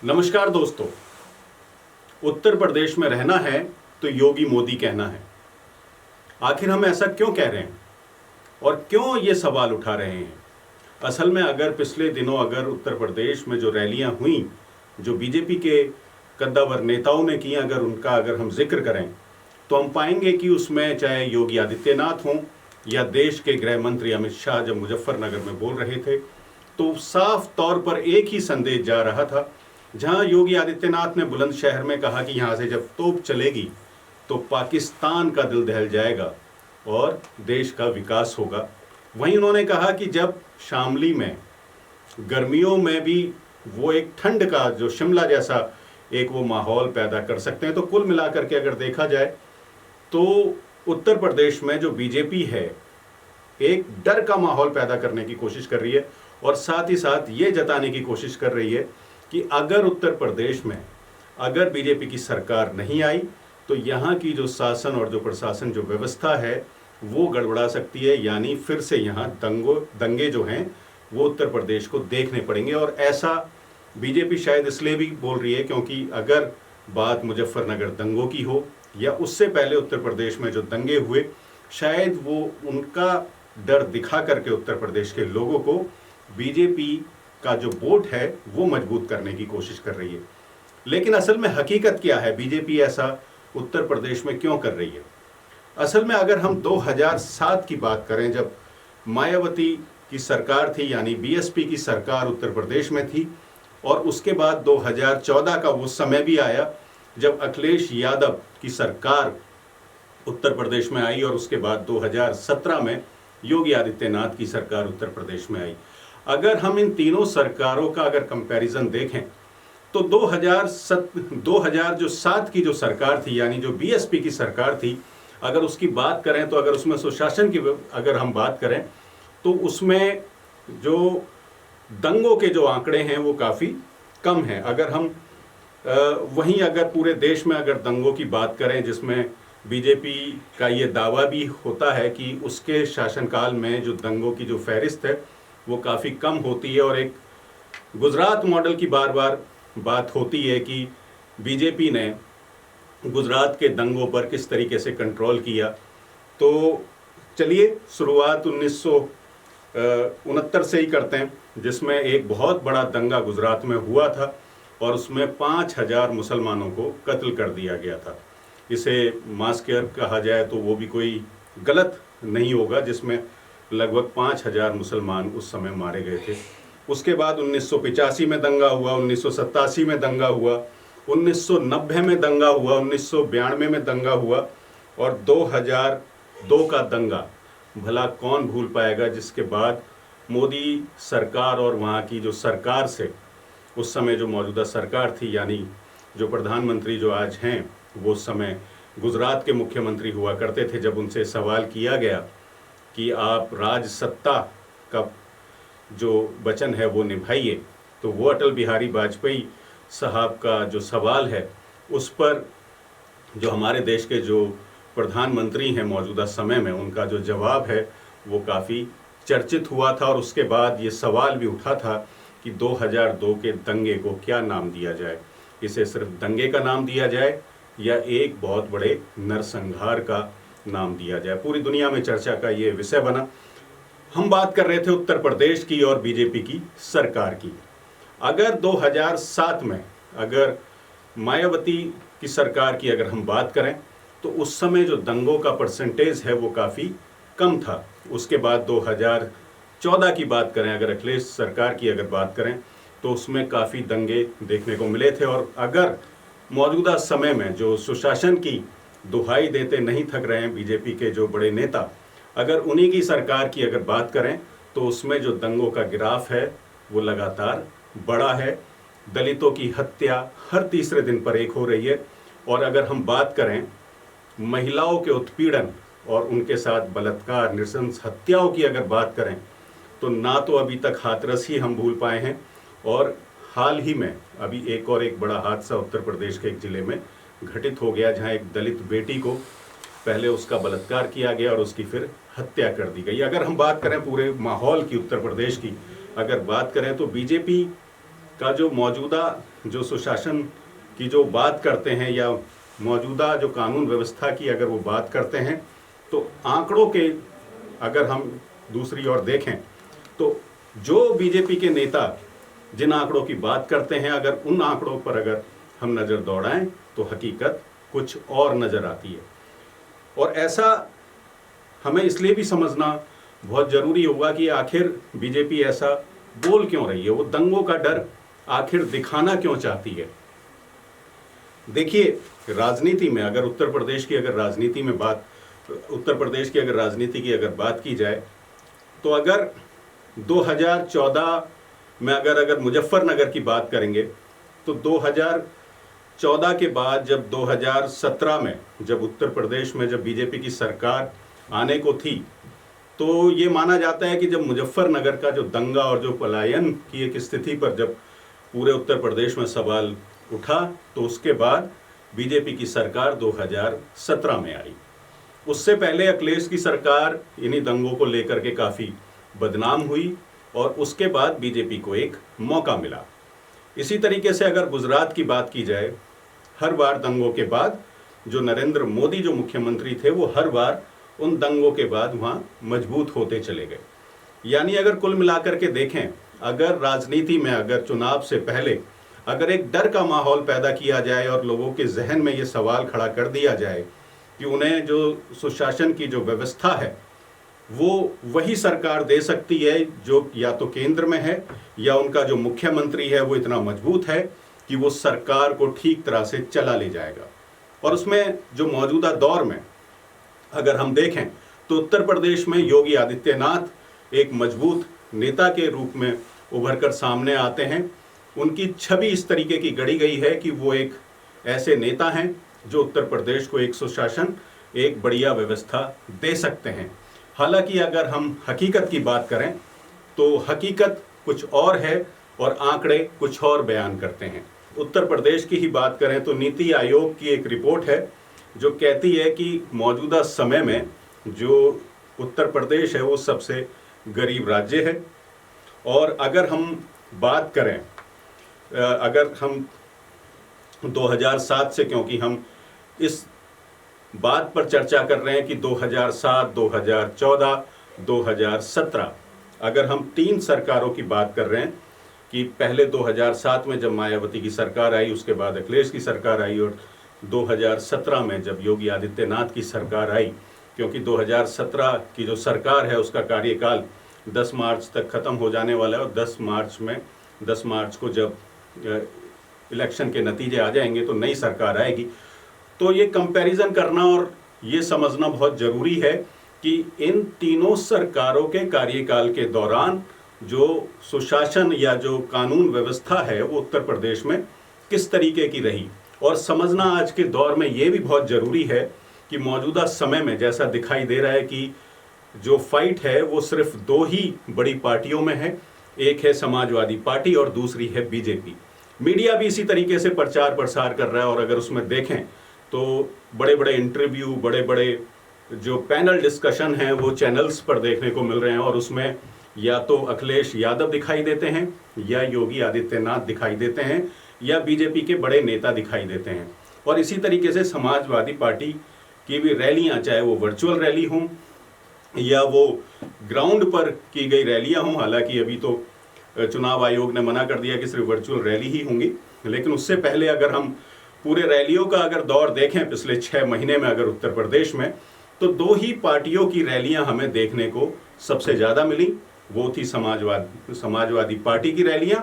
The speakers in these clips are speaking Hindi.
नमस्कार दोस्तों। उत्तर प्रदेश में रहना है तो योगी मोदी कहना है। आखिर हम ऐसा क्यों कह रहे हैं और क्यों ये सवाल उठा रहे हैं? असल में अगर पिछले दिनों उत्तर प्रदेश में जो रैलियां हुई, जो बीजेपी के कद्दावर नेताओं ने की, अगर हम जिक्र करें तो हम पाएंगे कि उसमें चाहे योगी आदित्यनाथ हों या देश के गृह मंत्री अमित शाह जब मुजफ्फरनगर में बोल रहे थे तो साफ तौर पर एक ही संदेश जा रहा था। जहां योगी आदित्यनाथ ने बुलंदशहर में कहा कि यहां से जब तोप चलेगी तो पाकिस्तान का दिल दहल जाएगा और देश का विकास होगा, वहीं उन्होंने कहा कि जब शामली में गर्मियों में भी वो एक ठंड का जो शिमला जैसा एक वो माहौल पैदा कर सकते हैं, तो कुल मिलाकर के अगर देखा जाए तो उत्तर प्रदेश में जो बीजेपी है एक डर का माहौल पैदा करने की कोशिश कर रही है और साथ ही साथ ये जताने की कोशिश कर रही है कि अगर उत्तर प्रदेश में अगर बीजेपी की सरकार नहीं आई तो यहाँ की जो शासन और जो प्रशासन जो व्यवस्था है वो गड़बड़ा सकती है। यानी फिर से यहाँ दंगे जो हैं वो उत्तर प्रदेश को देखने पड़ेंगे। और ऐसा बीजेपी शायद इसलिए भी बोल रही है क्योंकि अगर बात मुजफ्फरनगर दंगों की हो या उससे पहले उत्तर प्रदेश में जो दंगे हुए, शायद वो उनका डर दिखा करके उत्तर प्रदेश के लोगों को बीजेपी का जो वोट है वो मजबूत करने की कोशिश कर रही है। लेकिन असल में हकीकत क्या है, बीजेपी ऐसा उत्तर प्रदेश में क्यों कर रही है? असल में अगर हम 2007 की बात करें, जब मायावती की सरकार थी यानी बीएसपी की सरकार उत्तर प्रदेश में थी, और उसके बाद 2014 का वो समय भी आया जब अखिलेश यादव की सरकार उत्तर प्रदेश में आई, और उसके बाद 2017 में योगी आदित्यनाथ की सरकार उत्तर प्रदेश में आई। अगर हम इन तीनों सरकारों का अगर कंपैरिजन देखें तो 2007 की जो सरकार थी यानी जो बीएसपी की सरकार थी, अगर उसकी बात करें तो अगर उसमें सुशासन की अगर हम बात करें तो उसमें जो दंगों के जो आंकड़े हैं वो काफ़ी कम हैं। अगर हम वहीं अगर पूरे देश में अगर दंगों की बात करें, जिसमें बीजेपी का ये दावा भी होता है कि उसके शासनकाल में जो दंगों की जो फहरिस्त है वो काफ़ी कम होती है, और एक गुजरात मॉडल की बार बार बात होती है कि बीजेपी ने गुजरात के दंगों पर किस तरीके से कंट्रोल किया। तो चलिए शुरुआत 1969 से ही करते हैं, जिसमें एक बहुत बड़ा दंगा गुजरात में हुआ था और उसमें 5000 मुसलमानों को कत्ल कर दिया गया था। इसे मासकेयर कहा जाए तो वो भी कोई गलत नहीं होगा, जिसमें लगभग 5000 मुसलमान उस समय मारे गए थे। उसके बाद 1985 में दंगा हुआ, 1987 में दंगा हुआ, 1990 में दंगा हुआ, 1992 में दंगा हुआ, और 2002 का दंगा भला कौन भूल पाएगा, जिसके बाद मोदी सरकार और वहाँ की जो सरकार से उस समय जो मौजूदा सरकार थी यानी जो प्रधानमंत्री जो आज हैं वो उस समय गुजरात के मुख्यमंत्री हुआ करते थे। जब उनसे सवाल किया गया कि आप राज सत्ता का जो वचन है वो निभाइए, तो वो अटल बिहारी वाजपेयी साहब का जो सवाल है उस पर जो हमारे देश के जो प्रधानमंत्री हैं मौजूदा समय में, उनका जो जवाब है वो काफ़ी चर्चित हुआ था। और उसके बाद ये सवाल भी उठा था कि 2002 के दंगे को क्या नाम दिया जाए, इसे सिर्फ दंगे का नाम दिया जाए या एक बहुत बड़े नरसंहार का नाम दिया जाए। पूरी दुनिया में चर्चा का ये विषय बना। हम बात कर रहे थे उत्तर प्रदेश की और बीजेपी की सरकार की। अगर 2007 में अगर मायावती की सरकार की अगर हम बात करें तो उस समय जो दंगों का परसेंटेज है वो काफ़ी कम था। उसके बाद 2014 की बात करें, अगर अखिलेश सरकार की अगर बात करें तो उसमें काफ़ी दंगे देखने को मिले थे। और अगर मौजूदा समय में जो सुशासन की दुहाई देते नहीं थक रहे हैं बीजेपी के जो बड़े नेता, अगर उन्हीं की सरकार की अगर बात करें तो उसमें जो दंगों का ग्राफ है वो लगातार बड़ा है। दलितों की हत्या हर तीसरे दिन पर एक हो रही है। और अगर हम बात करें महिलाओं के उत्पीड़न और उनके साथ बलात्कार, नृशंस हत्याओं की अगर बात करें तो ना तो अभी तक हाथरस ही हम भूल पाए हैं, और हाल ही में अभी एक बड़ा हादसा उत्तर प्रदेश के एक ज़िले में घटित हो गया, जहां एक दलित बेटी को पहले उसका बलात्कार किया गया और उसकी फिर हत्या कर दी गई। अगर हम बात करें पूरे माहौल की उत्तर प्रदेश की अगर बात करें तो बीजेपी का जो मौजूदा जो सुशासन की जो बात करते हैं या मौजूदा जो कानून व्यवस्था की अगर वो बात करते हैं, तो आंकड़ों के अगर हम दूसरी ओर देखें तो जो बीजेपी के नेता जिन आंकड़ों की बात करते हैं, अगर उन आंकड़ों पर अगर हम नज़र दौड़ाएं तो हकीकत कुछ और नज़र आती है। और ऐसा हमें इसलिए भी समझना बहुत ज़रूरी होगा कि आखिर बीजेपी ऐसा बोल क्यों रही है, वो दंगों का डर आखिर दिखाना क्यों चाहती है। देखिए, राजनीति में अगर उत्तर प्रदेश की अगर राजनीति की अगर बात की जाए तो अगर 2014 में अगर मुजफ्फरनगर की बात करेंगे तो 2014 के बाद जब 2017 में जब उत्तर प्रदेश में जब बीजेपी की सरकार आने को थी, तो ये माना जाता है कि जब मुजफ्फरनगर का जो दंगा और जो पलायन की एक स्थिति पर जब पूरे उत्तर प्रदेश में सवाल उठा, तो उसके बाद बीजेपी की सरकार 2017 में आई। उससे पहले अखिलेश की सरकार इन्हीं दंगों को लेकर के काफ़ी बदनाम हुई और उसके बाद बीजेपी को एक मौका मिला। इसी तरीके से अगर गुजरात की बात की जाए, हर बार दंगों के बाद जो नरेंद्र मोदी जो मुख्यमंत्री थे, वो हर बार उन दंगों के बाद वहाँ मजबूत होते चले गए। यानी अगर कुल मिलाकर के देखें, अगर राजनीति में अगर चुनाव से पहले अगर एक डर का माहौल पैदा किया जाए और लोगों के जहन में ये सवाल खड़ा कर दिया जाए कि उन्हें जो सुशासन की जो व्यवस्था है वो वही सरकार दे सकती है जो या तो केंद्र में है या उनका जो मुख्यमंत्री है वो इतना मजबूत है कि वो सरकार को ठीक तरह से चला ले जाएगा। और उसमें जो मौजूदा दौर में अगर हम देखें तो उत्तर प्रदेश में योगी आदित्यनाथ एक मजबूत नेता के रूप में उभर कर सामने आते हैं। उनकी छवि इस तरीके की गढ़ी गई है कि वो एक ऐसे नेता हैं जो उत्तर प्रदेश को एक सुशासन, एक बढ़िया व्यवस्था दे सकते हैं। हालांकि अगर हम हकीकत की बात करें तो हकीकत कुछ और है और आंकड़े कुछ और बयान करते हैं। उत्तर प्रदेश की ही बात करें तो नीति आयोग की एक रिपोर्ट है जो कहती है कि मौजूदा समय में जो उत्तर प्रदेश है वो सबसे गरीब राज्य है। और अगर हम बात करें, अगर हम 2007 से, क्योंकि हम इस बात पर चर्चा कर रहे हैं कि 2007, 2014, 2017 अगर हम 3 सरकारों की बात कर रहे हैं कि पहले 2007 में जब मायावती की सरकार आई, उसके बाद अखिलेश की सरकार आई और 2017 में जब योगी आदित्यनाथ की सरकार आई, क्योंकि 2017 की जो सरकार है उसका कार्यकाल 10 मार्च तक ख़त्म हो जाने वाला है और 10 मार्च को जब इलेक्शन के नतीजे आ जाएंगे तो नई सरकार आएगी। तो ये कंपैरिजन करना और ये समझना बहुत ज़रूरी है कि इन तीनों सरकारों के कार्यकाल के दौरान जो सुशासन या जो कानून व्यवस्था है वो उत्तर प्रदेश में किस तरीके की रही। और समझना आज के दौर में ये भी बहुत ज़रूरी है कि मौजूदा समय में जैसा दिखाई दे रहा है कि जो फाइट है वो सिर्फ 2 ही बड़ी पार्टियों में है, एक है समाजवादी पार्टी और दूसरी है बीजेपी। मीडिया भी इसी तरीके से प्रचार प्रसार कर रहा है और अगर उसमें देखें तो बड़े बड़े इंटरव्यू, बड़े बड़े जो पैनल डिस्कशन हैं वो चैनल्स पर देखने को मिल रहे हैं और उसमें या तो अखिलेश यादव दिखाई देते हैं या योगी आदित्यनाथ दिखाई देते हैं या बीजेपी के बड़े नेता दिखाई देते हैं। और इसी तरीके से समाजवादी पार्टी की भी रैलियां, चाहे वो वर्चुअल रैली हों या वो ग्राउंड पर की गई रैलियां हों, हालांकि अभी तो चुनाव आयोग ने मना कर दिया कि सिर्फ वर्चुअल रैली ही होंगी, लेकिन उससे पहले अगर हम पूरे रैलियों का अगर दौर देखें पिछले 6 महीने में अगर उत्तर प्रदेश में, तो 2 ही पार्टियों की रैलियां हमें देखने को सबसे ज़्यादा मिली। वो थी समाजवादी पार्टी की रैलियां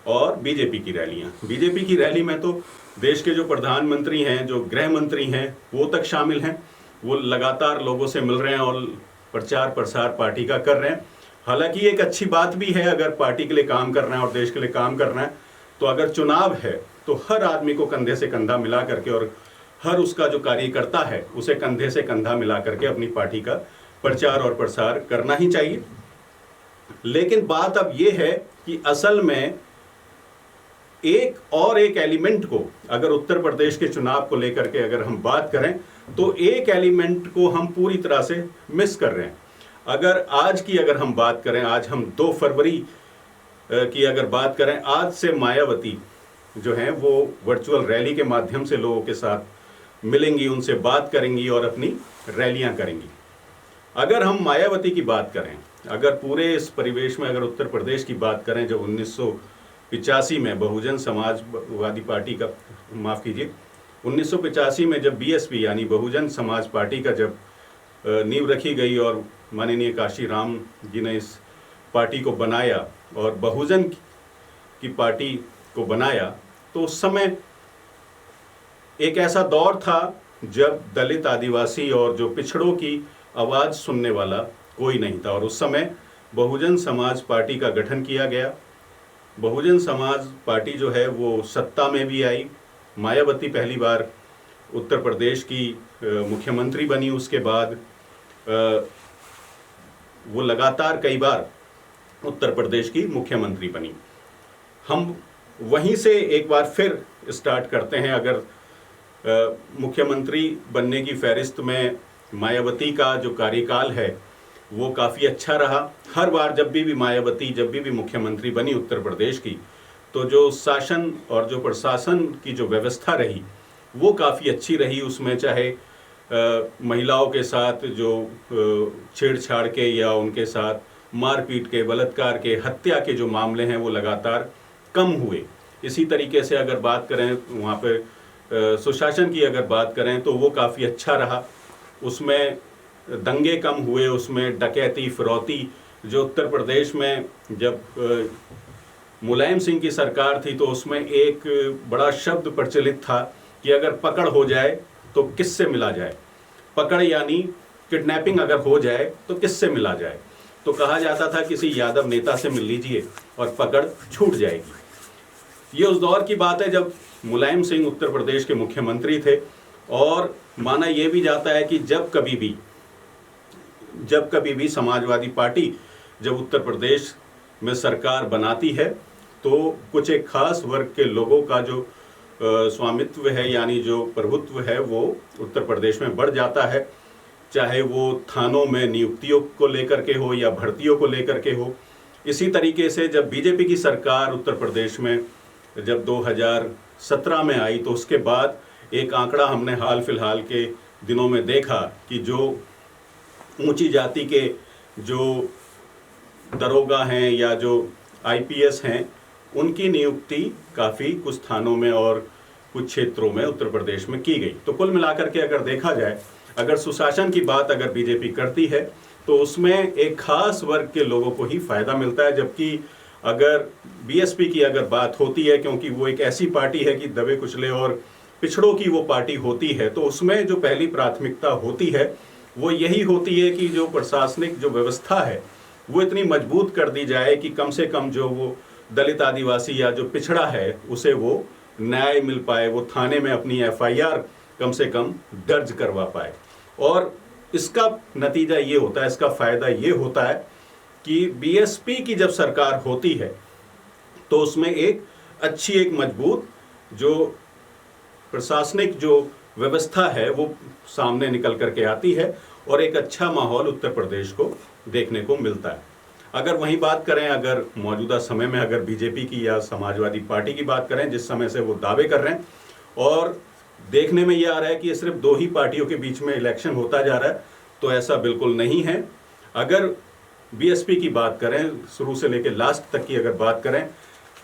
और बीजेपी की रैलियां। बीजेपी की रैली में तो देश के जो प्रधानमंत्री हैं, जो गृह मंत्री हैं, वो तक शामिल हैं। वो लगातार लोगों से मिल रहे हैं और प्रचार प्रसार पार्टी का कर रहे हैं। हालांकि एक अच्छी बात भी है, अगर पार्टी के लिए काम करना है और देश के लिए काम करना है तो अगर चुनाव है तो हर आदमी को कंधे से कंधा मिला करके और हर उसका जो कार्यकर्ता है उसे कंधे से कंधा मिला करके अपनी पार्टी का प्रचार और प्रसार करना ही चाहिए। लेकिन बात अब ये है कि असल में एक एलिमेंट को अगर उत्तर प्रदेश के चुनाव को लेकर के अगर हम बात करें तो एक एलिमेंट को हम पूरी तरह से मिस कर रहे हैं। अगर आज की अगर हम बात करें, आज हम 2 फरवरी की अगर बात करें, आज से मायावती जो हैं वो वर्चुअल रैली के माध्यम से लोगों के साथ मिलेंगी, उनसे बात करेंगी और अपनी रैलियां करेंगी। अगर हम मायावती की बात करें, अगर पूरे इस परिवेश में अगर उत्तर प्रदेश की बात करें, जब 1985 में बहुजन समाजवादी पार्टी का, माफ़ कीजिए, 1985 में जब बीएसपी यानी बहुजन समाज पार्टी का जब नींव रखी गई और माननीय काशीराम जी ने इस पार्टी को बनाया और बहुजन की पार्टी को बनाया, तो उस समय एक ऐसा दौर था जब दलित, आदिवासी और जो पिछड़ों की आवाज़ सुनने वाला कोई नहीं था। और उस समय बहुजन समाज पार्टी का गठन किया गया। बहुजन समाज पार्टी जो है वो सत्ता में भी आई। मायावती पहली बार उत्तर प्रदेश की मुख्यमंत्री बनी। उसके बाद वो लगातार कई बार उत्तर प्रदेश की मुख्यमंत्री बनी। हम वहीं से एक बार फिर स्टार्ट करते हैं। अगर मुख्यमंत्री बनने की फहरिस्त में मायावती का जो कार्यकाल है वो काफ़ी अच्छा रहा। हर बार जब भी मायावती जब भी मुख्यमंत्री बनी उत्तर प्रदेश की, तो जो शासन और जो प्रशासन की जो व्यवस्था रही वो काफ़ी अच्छी रही। उसमें चाहे महिलाओं के साथ जो छेड़छाड़ के या उनके साथ मारपीट के, बलात्कार के, हत्या के जो मामले हैं वो लगातार कम हुए। इसी तरीके से अगर बात करें वहाँ पे सुशासन की अगर बात करें तो वो काफ़ी अच्छा रहा। उसमें दंगे कम हुए, उसमें डकैती, फिरौती, जो उत्तर प्रदेश में जब मुलायम सिंह की सरकार थी तो उसमें एक बड़ा शब्द प्रचलित था कि अगर पकड़ हो जाए तो किससे मिला जाए। पकड़ यानी किडनैपिंग अगर हो जाए तो किससे मिला जाए। तो कहा जाता था किसी यादव नेता से मिल लीजिए और पकड़ छूट जाएगी। ये उस दौर की बात है जब मुलायम सिंह उत्तर प्रदेश के मुख्यमंत्री थे। और माना यह भी जाता है कि जब कभी भी समाजवादी पार्टी जब उत्तर प्रदेश में सरकार बनाती है तो कुछ एक खास वर्ग के लोगों का जो स्वामित्व है यानी जो प्रभुत्व है वो उत्तर प्रदेश में बढ़ जाता है। चाहे वो थानों में नियुक्तियों को लेकर के हो या भर्तियों को लेकर के हो। इसी तरीके से जब बीजेपी की सरकार उत्तर प्रदेश में जब 2017 में आई तो उसके बाद एक आंकड़ा हमने हाल फिलहाल के दिनों में देखा कि जो ऊंची जाति के जो दरोगा हैं या जो आईपीएस हैं उनकी नियुक्ति काफ़ी कुछ थानों में और कुछ क्षेत्रों में उत्तर प्रदेश में की गई। तो कुल मिलाकर के अगर देखा जाए, अगर सुशासन की बात अगर बीजेपी करती है तो उसमें एक खास वर्ग के लोगों को ही फायदा मिलता है। जबकि अगर बीएसपी की अगर बात होती है, क्योंकि वो एक ऐसी पार्टी है कि दबे कुचले और पिछड़ों की वो पार्टी होती है, तो उसमें जो पहली प्राथमिकता होती है वो यही होती है कि जो प्रशासनिक जो व्यवस्था है वो इतनी मजबूत कर दी जाए कि कम से कम जो वो दलित, आदिवासी या जो पिछड़ा है उसे वो न्याय मिल पाए, वो थाने में अपनी एफआईआर कम से कम दर्ज करवा पाए। और इसका नतीजा ये होता है, इसका फ़ायदा ये होता है कि बीएसपी की जब सरकार होती है तो उसमें एक अच्छी, एक मजबूत जो प्रशासनिक जो व्यवस्था है वो सामने निकल करके आती है और एक अच्छा माहौल उत्तर प्रदेश को देखने को मिलता है। अगर वहीं बात करें, अगर मौजूदा समय में अगर बीजेपी की या समाजवादी पार्टी की बात करें, जिस समय से वो दावे कर रहे हैं और देखने में ये आ रहा है कि सिर्फ दो ही पार्टियों के बीच में इलेक्शन होता जा रहा है, तो ऐसा बिल्कुल नहीं है। अगर बीएसपी की बात करें, शुरू से लेकर लास्ट तक की अगर बात करें,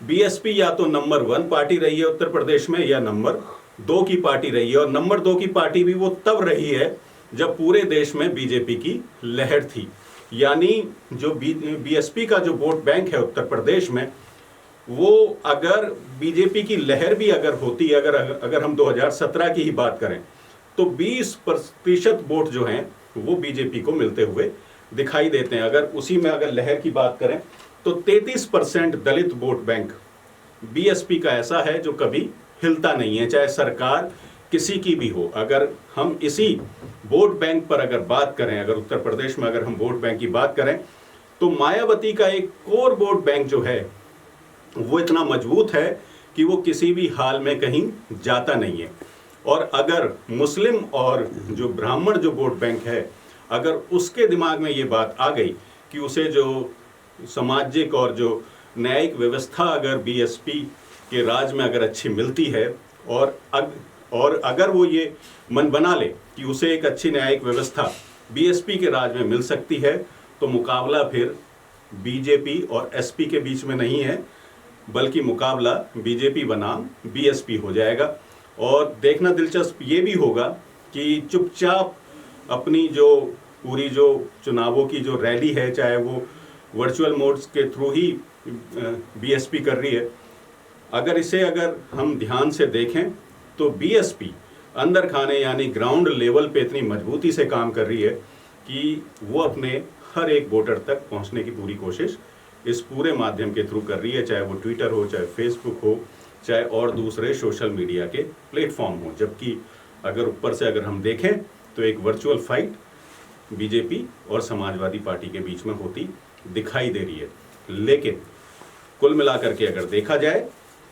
बीएसपी या तो नंबर 1 पार्टी रही है उत्तर प्रदेश में या नंबर 2 की पार्टी रही है। और नंबर 2 की पार्टी भी वो तब रही है जब पूरे देश में बीजेपी की लहर थी। यानी जो बीएसपी का जो वोट बैंक है उत्तर प्रदेश में, वो अगर बीजेपी की लहर भी अगर होती है, अगर हम 2017 की ही बात करें तो 20% वोट जो हैं वो बीजेपी को मिलते हुए दिखाई देते हैं। अगर उसी में अगर लहर की बात करें तो 33% दलित वोट बैंक बीएसपी का ऐसा है जो कभी हिलता नहीं है, चाहे सरकार किसी की भी हो। अगर हम इसी वोट बैंक पर अगर बात करें, अगर उत्तर प्रदेश में अगर हम वोट बैंक की बात करें तो मायावती का एक कोर वोट बैंक जो है वो इतना मजबूत है कि वो किसी भी हाल में कहीं जाता नहीं है। और अगर मुस्लिम और जो ब्राह्मण जो वोट बैंक है, अगर उसके दिमाग में ये बात आ गई कि उसे जो सामाजिक और जो न्यायिक व्यवस्था अगर बीएसपी के राज में अगर अच्छी मिलती है और अगर वो ये मन बना ले कि उसे एक अच्छी न्यायिक व्यवस्था बीएसपी के राज में मिल सकती है, तो मुकाबला फिर बीजेपी और एसपी के बीच में नहीं है, बल्कि मुकाबला बीजेपी बनाम बीएसपी हो जाएगा। और देखना दिलचस्प ये भी होगा कि चुपचाप अपनी जो पूरी जो चुनावों की जो रैली है, चाहे वो वर्चुअल मोड्स के थ्रू ही बीएसपी कर रही है, अगर हम ध्यान से देखें तो बीएसपी अंदर खाने यानी ग्राउंड लेवल पे इतनी मजबूती से काम कर रही है कि वो अपने हर एक वोटर तक पहुंचने की पूरी कोशिश इस पूरे माध्यम के थ्रू कर रही है, चाहे वो ट्विटर हो, चाहे फेसबुक हो, चाहे और दूसरे सोशल मीडिया के प्लेटफॉर्म हो। जबकि अगर ऊपर से अगर हम देखें तो एक वर्चुअल फाइट बीजेपी और समाजवादी पार्टी के बीच में होती दिखाई दे रही है। लेकिन कुल मिलाकर के अगर देखा जाए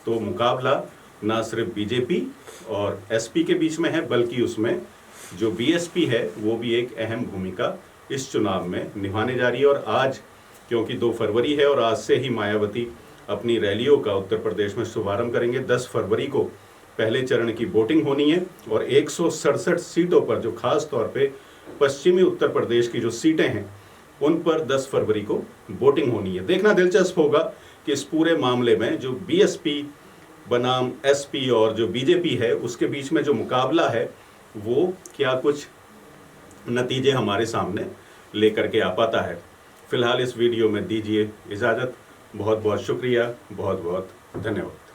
तो मुकाबला ना सिर्फ बीजेपी और एसपी के बीच में है, बल्कि उसमें जो बीएसपी है वो भी एक अहम भूमिका इस चुनाव में निभाने जा रही है। और आज क्योंकि 2 फरवरी है और आज से ही मायावती अपनी रैलियों का उत्तर प्रदेश में शुभारंभ करेंगे। 10 फरवरी को पहले चरण की वोटिंग होनी है और 167 सीटों पर, जो खास तौर पे पश्चिमी उत्तर प्रदेश की जो सीटें हैं उन पर 10 फरवरी को वोटिंग होनी है। देखना दिलचस्प होगा कि इस पूरे मामले में जो बीएसपी बनाम एसपी और जो बीजेपी है उसके बीच में जो मुकाबला है वो क्या कुछ नतीजे हमारे सामने लेकर के आ पाता है। फिलहाल इस वीडियो में दीजिए इजाज़त। बहुत बहुत शुक्रिया, बहुत बहुत धन्यवाद।